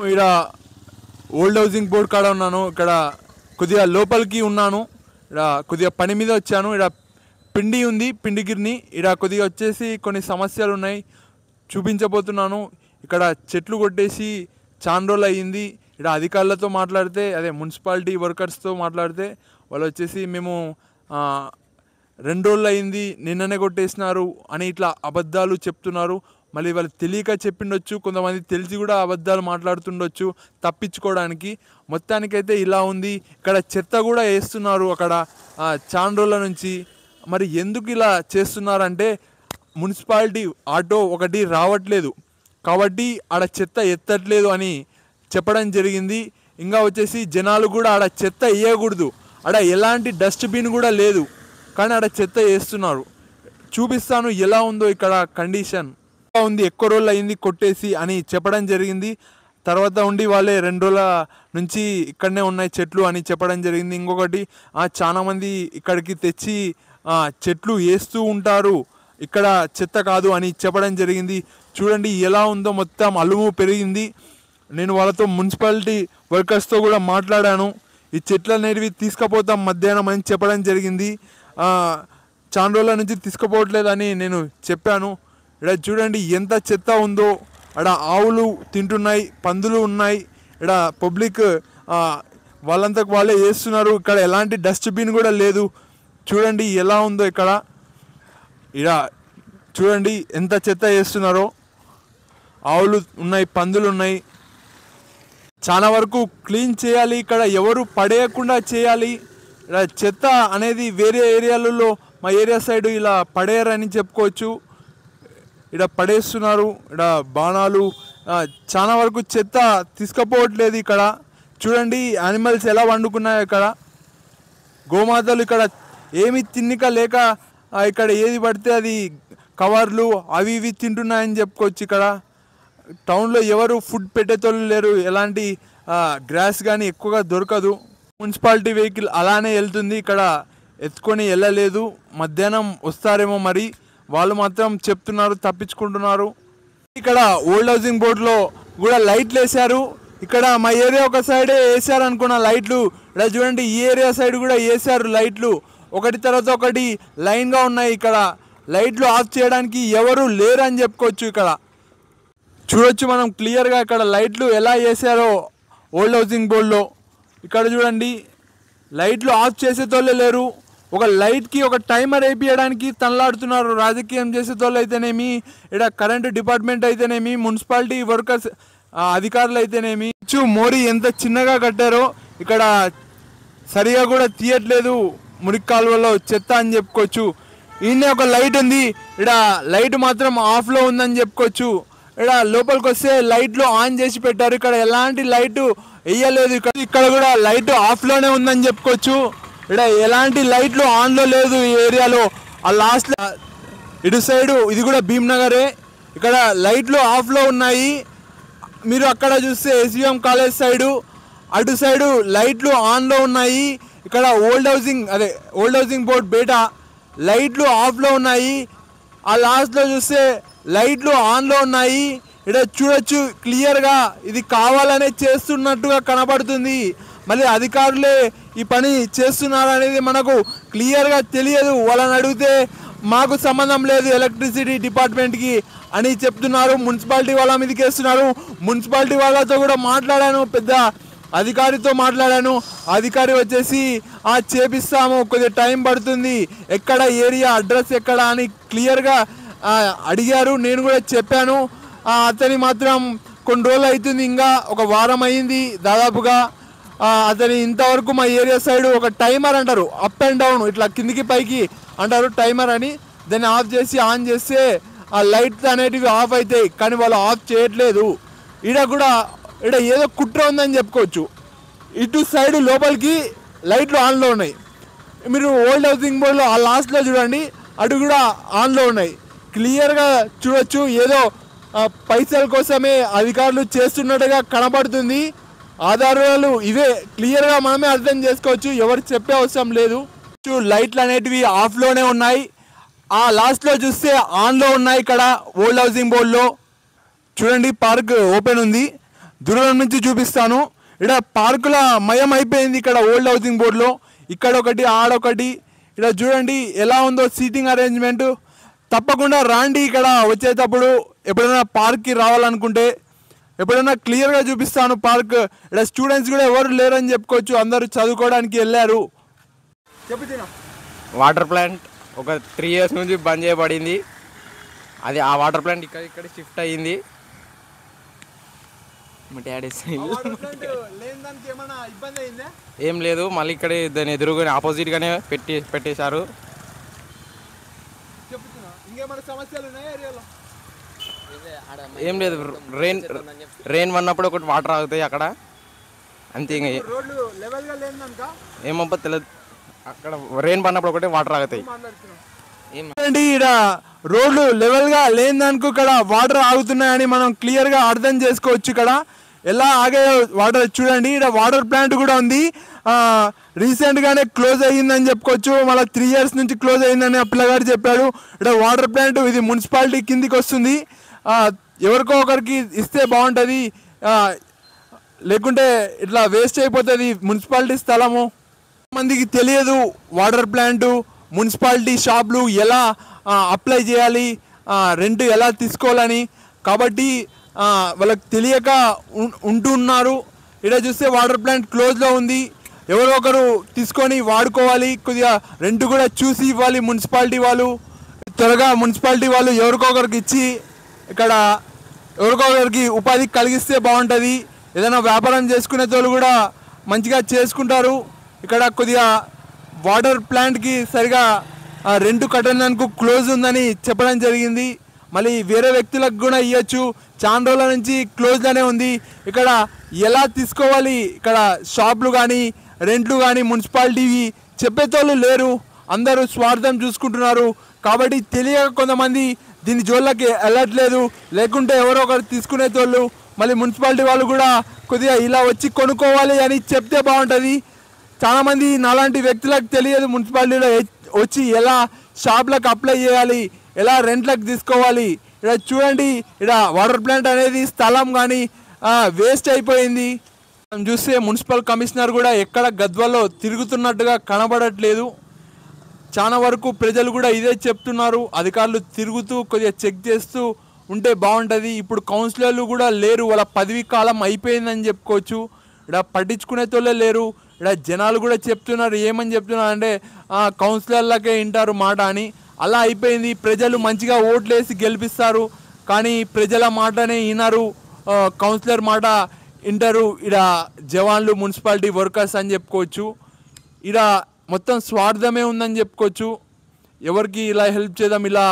ఇక్కడ old housing board కాడ ఉన్నాను. ఇక్కడ కొద్దిగా లోపలికి ఉన్నాను. ఇక్కడ కొద్దిగా పని మీద వచ్చాను. ఇక్కడ పిండి ఉంది, పిండి గిర్ని. ఇక్కడ కొద్దిగా వచ్చేసి కొన్ని సమస్యలు ఉన్నాయి, చూపించబోతున్నాను. ఇక్కడ చెట్లు కొట్టేసి చాలా రోజులు అయ్యింది. ఇక్కడ అధికారులతో మాట్లాడితే, అదే మున్సిపాలిటీ వర్కర్స్తో మాట్లాడితే వాళ్ళు వచ్చేసి మేము 2 రోజులు అయింది, నిన్ననే కొట్టేసినారు అని ఇట్లా అబద్ధాలు చెప్తున్నారు. మళ్ళీ వాళ్ళు తెలియక చెప్పిండొచ్చు, కొంతమంది తెలిసి కూడా అబద్ధాలు మాట్లాడుతుండొచ్చు తప్పించుకోవడానికి. మొత్తానికైతే ఇలా ఉంది. ఇక్కడ చెత్త కూడా వేస్తున్నారు అక్కడ చాలా రోజుల నుంచి. మరి ఎందుకు ఇలా చేస్తున్నారంటే మున్సిపాలిటీ ఆటో ఒకటి రావట్లేదు కాబట్టి ఆడ చెత్త ఎత్తట్లేదు అని చెప్పడం జరిగింది. ఇంకా వచ్చేసి జనాలు కూడా ఆడ చెత్త వేయకూడదు, ఆడ ఎలాంటి డస్ట్బిన్ కూడా లేదు, కానీ ఆడ చెత్త వేస్తున్నారు. చూపిస్తాను ఎలా ఉందో ఇక్కడ కండిషన్ ఉంది. ఎక్కువ రోజులు అయింది కొట్టేసి అని చెప్పడం జరిగింది. తర్వాత ఉండి వాళ్ళే 2 రోజుల నుంచి ఇక్కడనే ఉన్నాయి చెట్లు అని చెప్పడం జరిగింది. ఇంకొకటి చాలామంది ఇక్కడికి తెచ్చి చెట్లు వేస్తూ ఉంటారు, ఇక్కడ చెత్త కాదు అని చెప్పడం జరిగింది. చూడండి ఎలా ఉందో, మొత్తం అలుము పెరిగింది. నేను వాళ్ళతో మున్సిపాలిటీ వర్కర్స్తో కూడా మాట్లాడాను. ఈ చెట్లు అనేవి తీసుకుపోతాం మధ్యాహ్నం అని చెప్పడం జరిగింది. చాలా రోజుల నుంచి తీసుకుపోవట్లేదని నేను చెప్పాను. ఇక్కడ చూడండి ఎంత చెత్త ఉందో. ఇక్కడ ఆవులు తింటున్నాయి, పందులు ఉన్నాయి. ఇక్కడ పబ్లిక్ వాళ్ళంతకు వాళ్ళే వేస్తున్నారు. ఇక్కడ ఎలాంటి డస్ట్బిన్ కూడా లేదు. చూడండి ఎలా ఉందో ఇక్కడ. ఇక్కడ చూడండి ఎంత చెత్త వేస్తున్నారో. ఆవులు ఉన్నాయి, పందులు ఉన్నాయి. చాలా వరకు క్లీన్ చేయాలి, ఇక్కడ ఎవరు పడేయకుండా చేయాలి. ఇక్కడ చెత్త అనేది వేరే ఏరియాలలో మా ఏరియా సైడ్ ఇలా పడేయరని చెప్పుకోవచ్చు. ఇక్కడ పడేస్తున్నారు. ఇక్కడ బాణాలు, చాలా వరకు చెత్త తీసుకుపోవట్లేదు. ఇక్కడ చూడండి యానిమల్స్ ఎలా వండుకున్నాయో. ఇక్కడ గోమాతలు ఇక్కడ ఏమి తిన్నిక లేక ఇక్కడ ఏది పడితే అది కవర్లు అవి ఇవి తింటున్నాయని చెప్పుకోవచ్చు. ఇక్కడ టౌన్లో ఎవరు ఫుడ్ పెట్టేతోళ్ళు లేరు, ఎలాంటి గ్రాస్ కానీ ఎక్కువగా దొరకదు. మున్సిపాలిటీ వెహికల్ అలానే వెళ్తుంది, ఇక్కడ ఎత్తుకొని వెళ్ళలేదు. మధ్యాహ్నం వస్తారేమో మరి, వాళ్ళు మాత్రం చెప్తున్నారు తప్పించుకుంటున్నారు. ఇక్కడ ఓల్డ్ హౌసింగ్ బోర్డులో కూడా లైట్లు వేశారు. ఇక్కడ మా ఏరియా ఒక సైడే వేసారు అనుకున్న లైట్లు. ఇక్కడ చూడండి ఈ ఏరియా సైడ్ కూడా వేసారు లైట్లు, ఒకటి తర్వాత ఒకటి లైన్గా ఉన్నాయి. ఇక్కడ లైట్లు ఆఫ్ చేయడానికి ఎవరు లేరు అని చెప్పుకోవచ్చు. ఇక్కడ చూడొచ్చు మనం క్లియర్గా ఇక్కడ లైట్లు ఎలా వేసారో ఓల్డ్ హౌసింగ్ బోర్డులో. ఇక్కడ చూడండి లైట్లు ఆఫ్ చేసేతోళ్ళే లేరు. ఒక లైట్కి ఒక టైమర్ వేయించడానికి తనలాడుతున్నారు. రాజకీయం చేసేతోళ్ళు అయితేనేమి, ఇక్కడ కరెంటు డిపార్ట్మెంట్ అయితేనేమి, మున్సిపాలిటీ వర్కర్స్ అధికారులు అయితేనేమి. మోరీ ఎంత చిన్నగా కట్టారో, ఇక్కడ సరిగా కూడా తీయట్లేదు మురికి కాలువలో చెత్త అని చెప్పుకోవచ్చు. ఈయనే ఒక లైట్ ఉంది, ఇక్కడ లైట్ మాత్రం ఆఫ్లో ఉందని చెప్పుకోవచ్చు. ఇక్కడ లోపలికి వస్తే లైట్లు ఆన్ చేసి పెట్టారు, ఇక్కడ ఎలాంటి లైటు వేయలేదు. ఇక్కడ కూడా లైట్ ఆఫ్లోనే ఉందని చెప్పుకోవచ్చు. ఇక్కడ ఎలాంటి లైట్లు ఆన్లో లేదు ఈ ఏరియాలో. ఆ లాస్ట్ ఇటు సైడు ఇది కూడా భీమ్నగరే, ఇక్కడ లైట్లు ఆఫ్లో ఉన్నాయి. మీరు అక్కడ చూస్తే ఎస్విఎం కాలేజ్ సైడు, అటు సైడు లైట్లు ఆన్లో ఉన్నాయి. ఇక్కడ ఓల్డ్ హౌసింగ్ బోర్డ్ బయట లైట్లు ఆఫ్లో ఉన్నాయి. ఆ లాస్ట్లో చూస్తే లైట్లు ఆన్లో ఉన్నాయి. ఇక్కడ చూడొచ్చు క్లియర్గా, ఇది కావాలనే చేస్తున్నట్టుగా కనబడుతుంది. మళ్ళీ అధికారులే ఈ పని చేస్తున్నారు అనేది మనకు క్లియర్గా తెలియదు. వాళ్ళని అడిగితే మాకు సంబంధం లేదు ఎలక్ట్రిసిటీ డిపార్ట్మెంట్కి అని చెప్తున్నారు. మున్సిపాలిటీ వాళ్ళ మీదకి వేస్తున్నారు. మున్సిపాలిటీ వాళ్ళతో కూడా మాట్లాడాను, పెద్ద అధికారితో మాట్లాడాను. అధికారి వచ్చేసి చేపిస్తాము, కొద్దిగా టైం పడుతుంది, ఎక్కడ ఏరియా అడ్రస్ ఎక్కడ అని క్లియర్గా అడిగారు. నేను కూడా చెప్పాను. అతని మాత్రం కొన్ని రోజులు అవుతుంది, ఇంకా ఒక వారం అయింది దాదాపుగా. అతని ఇంతవరకు మా ఏరియా సైడ్ ఒక టైమర్ అంటారు, అప్ అండ్ డౌన్ ఇట్లా కిందికి పైకి అంటారు టైమర్ అని, దాన్ని ఆఫ్ చేసి ఆన్ చేస్తే ఆ లైట్స్ అనేటివి ఆఫ్ అవుతాయి, కానీ వాళ్ళు ఆఫ్ చేయట్లేదు. ఇక్కడ ఏదో కుట్ర ఉందని చెప్పుకోవచ్చు. ఇటు సైడ్ లోపలికి లైట్లు ఆన్లో ఉన్నాయి. మీరు ఓల్డ్ హౌసింగ్ బోర్డులో ఆ లాస్ట్లో చూడండి, అటు కూడా ఆన్లో ఉన్నాయి. క్లియర్గా చూడొచ్చు, ఏదో పైసల కోసమే అధికారులు చేస్తున్నట్టుగా కనబడుతుంది. ఆధారాలు ఇవే, క్లియర్గా మనమే అర్థం చేసుకోవచ్చు, ఎవరు చెప్పే అవసరం లేదు. లైట్లు అనేటివి ఆఫ్లోనే ఉన్నాయి. ఆ లాస్ట్లో చూస్తే ఆన్లో ఉన్నాయి. ఇక్కడ ఓల్డ్ హౌసింగ్ బోర్డులో చూడండి పార్క్ ఓపెన్ ఉంది. దూరం నుంచి చూపిస్తాను. ఇక్కడ పార్కుల మయం అయిపోయింది. ఇక్కడ ఓల్డ్ హౌసింగ్ బోర్డులో ఇక్కడ ఒకటి ఆడొకటి. ఇక్కడ చూడండి ఎలా ఉందో సీటింగ్ అరేంజ్మెంట్. తప్పకుండా రాండి ఇక్కడ వచ్చేటప్పుడు. ఎప్పుడైనా పార్క్కి రావాలనుకుంటే ఎప్పుడైనా క్లియర్గా చూపిస్తాను పార్క్. ఇక్కడ స్టూడెంట్స్ కూడా ఎవరు లేరని చెప్పుకోవచ్చు, అందరూ చదువుకోవడానికి వెళ్ళారు. చెప్పుతున్నా వాటర్ ప్లాంట్ ఒక 3 years నుంచి బంద్ చేయబడింది. అది ఆ వాటర్ ప్లాంట్ ఇక్కడ షిఫ్ట్ అయ్యింది. ఏం లేదు, మళ్ళీ ఇక్కడ దాని ఎదురుగానే ఆపోజిట్గానే పెట్టేశారు. ఏం లేదు, రెయిన్ పడినప్పుడు ఒకటి వాటర్ ఆగుతాయి అక్కడ అంతే. ఇంకా ఏమబ్బా తెలియదు, అక్కడ రెయిన్ పడినప్పుడు ఒకటి వాటర్ ఆగుతాయి. ఇక్కడ రోడ్లు లెవెల్గా లేనిదానికి ఇక్కడ వాటర్ ఆగుతున్నాయని మనం క్లియర్గా అర్థం చేసుకోవచ్చు. ఇక్కడ ఎలా ఆగే వాటర్ చూడండి. ఇక్కడ వాటర్ ప్లాంట్ కూడా ఉంది, రీసెంట్గానే క్లోజ్ అయ్యిందని చెప్పుకోవచ్చు. మళ్ళీ 3 years నుంచి క్లోజ్ అయ్యిందని ఆ పిల్లగాడు చెప్పాడు. ఇక్కడ వాటర్ ప్లాంట్ ఇది మున్సిపాలిటీ కిందికి వస్తుంది. ఎవరికో ఒకరికి ఇస్తే బాగుంటుంది, లేకుంటే ఇట్లా వేస్ట్ అయిపోతుంది మున్సిపాలిటీ స్థలము. మందికి తెలియదు వాటర్ ప్లాంటు, మున్సిపాలిటీ షాపులు ఎలా అప్లై చేయాలి, రెంట్ ఎలా తీసుకోవాలని. కాబట్టి వాళ్ళకి తెలియక ఉంటున్నారు. ఇక్కడ చూస్తే వాటర్ ప్లాంట్ క్లోజ్లో ఉంది. ఎవరో ఒకరు తీసుకొని వాడుకోవాలి, కొద్దిగా రెంట్ కూడా చూసి ఇవ్వాలి మున్సిపాలిటీ వాళ్ళు. త్వరగా మున్సిపాలిటీ వాళ్ళు ఎవరికొకరికి ఇచ్చి ఇక్కడ ఎవరికొకరికి ఉపాధి కలిగిస్తే బాగుంటుంది. ఏదైనా వ్యాపారం చేసుకునే వాళ్ళు కూడా మంచిగా చేసుకుంటారు. ఇక్కడ కొద్దిగా వాటర్ ప్లాంట్కి సరిగా రెంట్ కట్టడానికి క్లోజ్ ఉందని చెప్పడం జరిగింది. మళ్ళీ వేరే వ్యక్తులకు కూడా ఇవ్వచ్చు, చాలా రోజుల నుంచి క్లోజ్లోనే ఉంది. ఇక్కడ ఎలా తీసుకోవాలి, ఇక్కడ షాపులు కానీ రెంట్లు కానీ మున్సిపాలిటీవి చెప్పేతోళ్ళు లేరు, అందరూ స్వార్థం చూసుకుంటున్నారు. కాబట్టి తెలియక కొంతమంది దీని జోళ్ళకి వెళ్ళట్లేదు, లేకుంటే ఎవరో ఒకరు తీసుకునేతోళ్ళు. మళ్ళీ మున్సిపాలిటీ వాళ్ళు కూడా కొద్దిగా ఇలా వచ్చి కొనుక్కోవాలి అని చెప్తే బాగుంటుంది. చాలామంది నాలాంటి వ్యక్తులకు తెలియదు మున్సిపాలిటీలో వచ్చి ఎలా షాప్లకు అప్లై చేయాలి, ఎలా రెంట్లకు తీసుకోవాలి. ఇక్కడ చూడండి, ఇక్కడ వాటర్ ప్లాంట్ అనేది స్థలం కానీ వేస్ట్ అయిపోయింది. మనం చూస్తే మున్సిపల్ కమిషనర్ కూడా ఎక్కడ గద్వాల్లో తిరుగుతున్నట్టుగా కనబడట్లేదు. చాలా వరకు ప్రజలు కూడా ఇదే చెప్తున్నారు, అధికారులు తిరుగుతూ కొద్దిగా చెక్ చేస్తూ ఉంటే బాగుంటుంది. ఇప్పుడు కౌన్సిలర్లు కూడా లేరు, వాళ్ళ పదవీ కాలం అయిపోయిందని చెప్పుకోవచ్చు. ఇక్కడ పట్టించుకునేతోళ్ళే లేరు. ఇక్కడ జనాలు కూడా చెప్తున్నారు, ఏమని చెప్తున్నారు అంటే కౌన్సిలర్లకే వింటారు మాట అని. అలా అయిపోయింది. ప్రజలు మంచిగా ఓట్లేసి గెలిపిస్తారు, కానీ ప్రజల మాటనే వినరు, కౌన్సిలర్ మాట వింటారు. ఇక్కడ జవాన్లు మున్సిపాలిటీ వర్కర్స్ అని చెప్పుకోవచ్చు. ఇక్కడ మొత్తం స్వార్థమే ఉందని చెప్పుకోవచ్చు. ఎవరికి ఇలా హెల్ప్ చేద్దాం ఇలా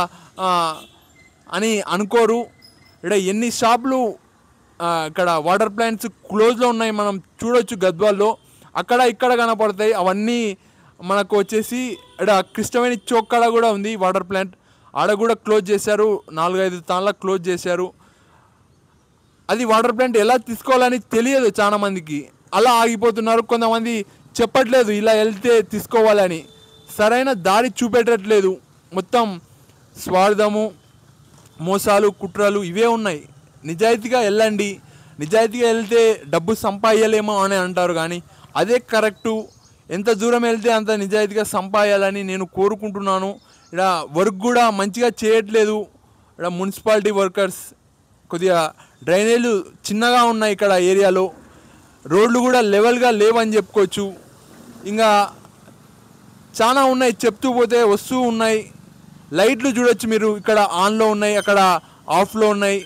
అని అనుకోరు. ఇక్కడ ఎన్ని షాపులు ఇక్కడ వాటర్ ప్లాంట్స్ క్లోజ్లో ఉన్నాయి, మనం చూడొచ్చు గద్వాల్లో. అక్కడ ఇక్కడ కనపడతాయి. అవన్నీ మనకు వచ్చేసి ఇక్కడ కృష్ణవేణి చౌక్ కాడ కూడా ఉంది వాటర్ ప్లాంట్, ఆడ కూడా క్లోజ్ చేశారు, 4-5 తాళ్ళ క్లోజ్ చేశారు. అది వాటర్ ప్లాంట్ ఎలా తీసుకోవాలని తెలియదు చాలా మందికి, అలా ఆగిపోతున్నారు. కొంతమంది చెప్పట్లేదు ఇలా వెళ్తే తీసుకోవాలని, సరైన దారి చూపెట్టట్లేదు. మొత్తం స్వార్థము, మోసాలు, కుట్రలు ఇవే ఉన్నాయి. నిజాయితీగా వెళ్ళండి, నిజాయితీగా వెళ్తే డబ్బు సంపాదించలేమో అని అంటారు, కానీ అదే కరెక్టు. ఎంత దూరం వెళ్తే అంత నిజాయితీగా సంపాదించాలని నేను కోరుకుంటున్నాను. ఇక్కడ వర్క్ కూడా మంచిగా చేయట్లేదు. ఇక్కడ మున్సిపాలిటీ వర్కర్స్ కొద్దిగా డ్రైనేజీలు చిన్నగా ఉన్నాయి ఇక్కడ ఏరియాలో, రోడ్లు కూడా లెవెల్గా లేవని చెప్పుకోవచ్చు. ఇంకా చాలా ఉన్నాయి, చెప్తూ పోతే వస్తూ ఉన్నాయి. లైట్లు చూడొచ్చు మీరు, ఇక్కడ ఆన్లో ఉన్నాయి, అక్కడ ఆఫ్లో ఉన్నాయి.